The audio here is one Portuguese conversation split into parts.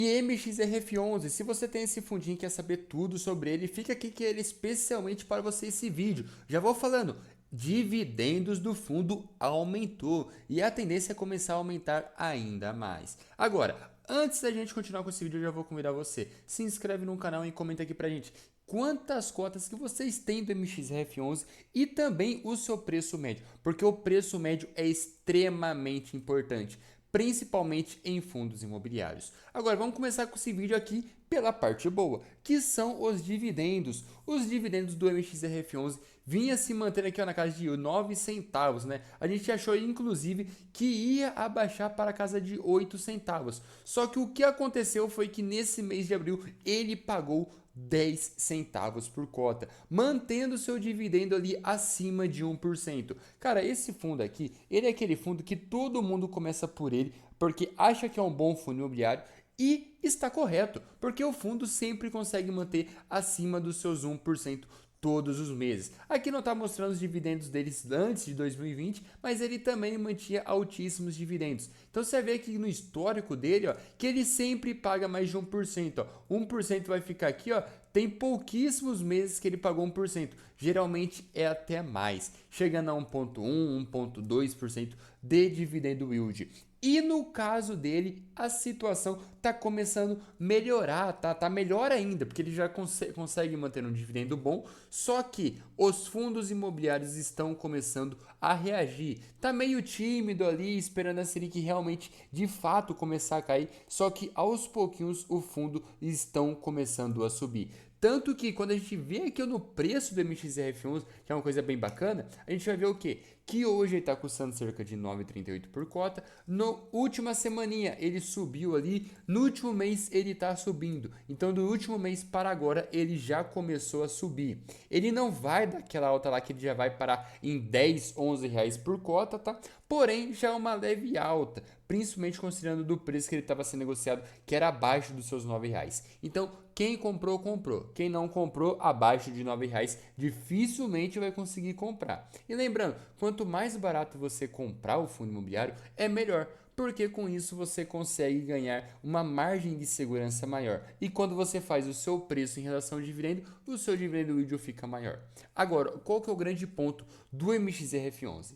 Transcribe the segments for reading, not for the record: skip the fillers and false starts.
E MXRF11, se você tem esse fundinho e quer saber tudo sobre ele, fica aqui que ele é especialmente para você esse vídeo. Já vou falando, dividendos do fundo aumentou e a tendência é começar a aumentar ainda mais. Agora, antes da gente continuar com esse vídeo, eu já vou convidar você, se inscreve no canal e comenta aqui pra gente quantas cotas que vocês têm do MXRF11 e também o seu preço médio, porque o preço médio é extremamente importante, principalmente em fundos imobiliários. Agora vamos começar com esse vídeo aqui pela parte boa, que são os dividendos. Os dividendos do MXRF11 vinha se mantendo aqui ó, na casa de 9 centavos, né? A gente achou inclusive que ia abaixar para a casa de 8 centavos. Só que o que aconteceu foi que nesse mês de abril ele pagou 10 centavos por cota, mantendo seu dividendo ali acima de 1%. Cara, esse fundo aqui, ele é aquele fundo que todo mundo começa por ele, porque acha que é um bom fundo imobiliário e está correto, porque o fundo sempre consegue manter acima dos seus 1% todos os meses. Aqui não está mostrando os dividendos deles antes de 2020, mas ele também mantinha altíssimos dividendos. Então você vê aqui no histórico dele, ó, que ele sempre paga mais de 1%. Ó. 1% vai ficar aqui, ó, tem pouquíssimos meses que ele pagou 1%. Geralmente é até mais, chegando a 1,1%, 1,2% de dividendo yield. E no caso dele, a situação está começando a melhorar, tá melhor ainda, porque ele já consegue manter um dividendo bom, só que os fundos imobiliários estão começando a reagir. Tá meio tímido ali, esperando a Selic realmente, de fato, começar a cair, só que aos pouquinhos o fundo estão começando a subir. Tanto que quando a gente vê aqui no preço do MXRF11, que é uma coisa bem bacana, a gente vai ver o quê? Que hoje ele está custando cerca de 9,38 por cota. No última semaninha ele subiu ali, no último mês ele está subindo. Então do último mês para agora ele já começou a subir. Ele não vai daquela alta lá que ele já vai parar em 10, 11 reais por cota, tá? Porém já é uma leve alta, principalmente considerando do preço que ele estava sendo negociado, que era abaixo dos seus 9 reais. Então quem comprou, comprou. Quem não comprou, abaixo de 9 reais, dificilmente vai conseguir comprar. E lembrando, quanto mais barato você comprar o fundo imobiliário, é melhor, porque com isso você consegue ganhar uma margem de segurança maior. E quando você faz o seu preço em relação ao dividendo, o seu dividendo yield fica maior. Agora, qual que é o grande ponto do MXRF11?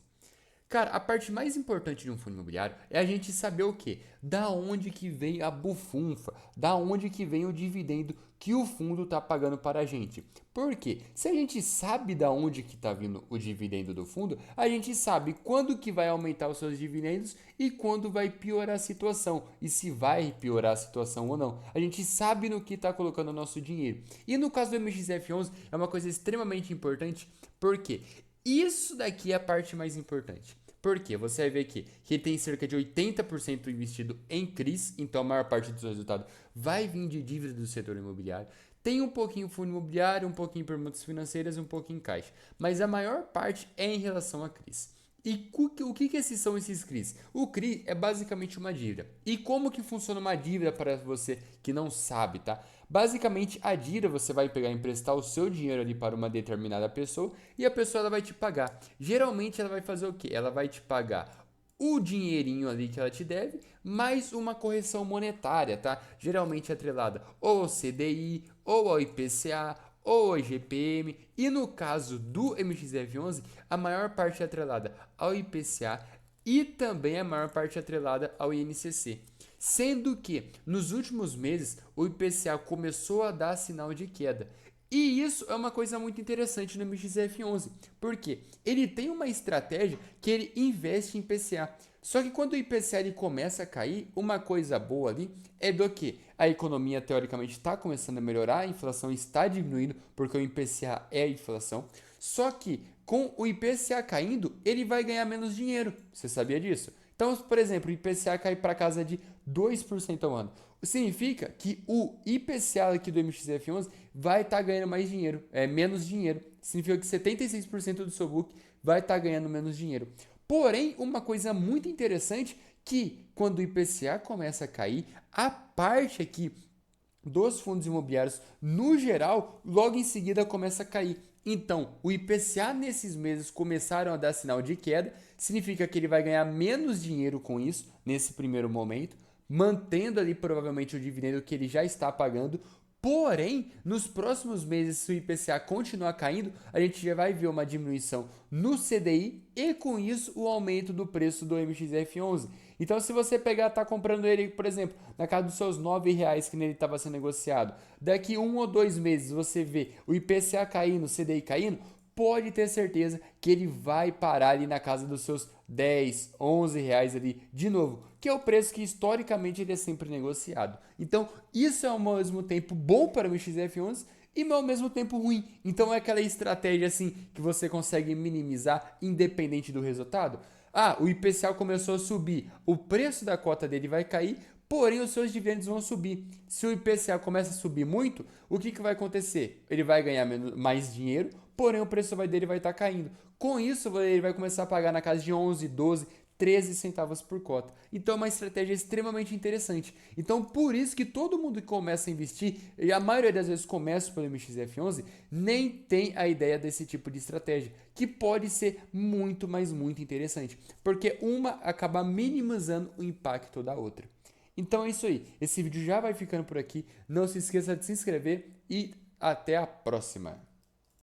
Cara, a parte mais importante de um fundo imobiliário é a gente saber o quê? Da onde que vem a bufunfa, da onde que vem o dividendo que o fundo está pagando para a gente. Por quê? Se a gente sabe da onde que está vindo o dividendo do fundo, a gente sabe quando que vai aumentar os seus dividendos e quando vai piorar a situação. E se vai piorar a situação ou não. A gente sabe no que está colocando o nosso dinheiro. E no caso do MXF11 é uma coisa extremamente importante, porque isso daqui é a parte mais importante. Porque você vai ver aqui que ele tem cerca de 80% investido em CRIs, então a maior parte do seu resultado vai vir de dívida do setor imobiliário. Tem um pouquinho fundo imobiliário, um pouquinho permutas financeiras e um pouquinho caixa. Mas a maior parte é em relação a CRIs. E o que esses são esses CRIs? O CRI é basicamente uma dívida. E como que funciona uma dívida para você que não sabe, tá? Basicamente, a dívida você vai pegar e emprestar o seu dinheiro ali para uma determinada pessoa e a pessoa ela vai te pagar. Geralmente ela vai fazer o quê? Ela vai te pagar o dinheirinho ali que ela te deve, mais uma correção monetária, tá? Geralmente atrelada ou ao CDI, ou ao IPCA, ou ao IGPM, e no caso do MXF11, a maior parte é atrelada ao IPCA e também a maior parte é atrelada ao INCC. Sendo que nos últimos meses o IPCA começou a dar sinal de queda. E isso é uma coisa muito interessante no MXF11, porque ele tem uma estratégia que ele investe em IPCA. Só que quando o IPCA ele começa a cair, uma coisa boa ali é do que a economia teoricamente está começando a melhorar, a inflação está diminuindo porque o IPCA é a inflação. Só que com o IPCA caindo, ele vai ganhar menos dinheiro. Você sabia disso? Então, por exemplo, o IPCA cai para casa de 2% ao ano. Significa que o IPCA aqui do MXF11 vai estar ganhando mais dinheiro, menos dinheiro. Significa que 76% do seu book vai estar ganhando menos dinheiro. Porém, uma coisa muito interessante que quando o IPCA começa a cair, a parte aqui dos fundos imobiliários no geral, logo em seguida começa a cair. Então, o IPCA nesses meses começaram a dar sinal de queda, significa que ele vai ganhar menos dinheiro com isso nesse primeiro momento. mantendo ali provavelmente o dividendo que ele já está pagando. Porém, nos próximos meses, se o IPCA continuar caindo, a gente já vai ver uma diminuição no CDI e com isso o aumento do preço do MXF11. Então, se você pegar, tá comprando ele, por exemplo, na casa dos seus R$ 9 que nele estava sendo negociado, daqui 1 ou 2 meses você vê o IPCA caindo, o CDI caindo, pode ter certeza que ele vai parar ali na casa dos seus 10, 11 reais ali de novo, que é o preço que historicamente ele é sempre negociado. Então, isso é ao mesmo tempo bom para o MXF11 e ao mesmo tempo ruim. Então, é aquela estratégia assim que você consegue minimizar independente do resultado. Ah, o IPCA começou a subir, o preço da cota dele vai cair, porém os seus dividendos vão subir. Se o IPCA começa a subir muito, o que vai acontecer? Ele vai ganhar mais dinheiro, porém o preço dele vai estar caindo. Com isso, ele vai começar a pagar na casa de 11, 12, 13 centavos por cota. Então é uma estratégia extremamente interessante. Então por isso que todo mundo que começa a investir, e a maioria das vezes começa pelo MXF11, nem tem a ideia desse tipo de estratégia, que pode ser muito, mas muito interessante, porque uma acaba minimizando o impacto da outra. Então é isso aí. Esse vídeo já vai ficando por aqui. Não se esqueça de se inscrever e até a próxima.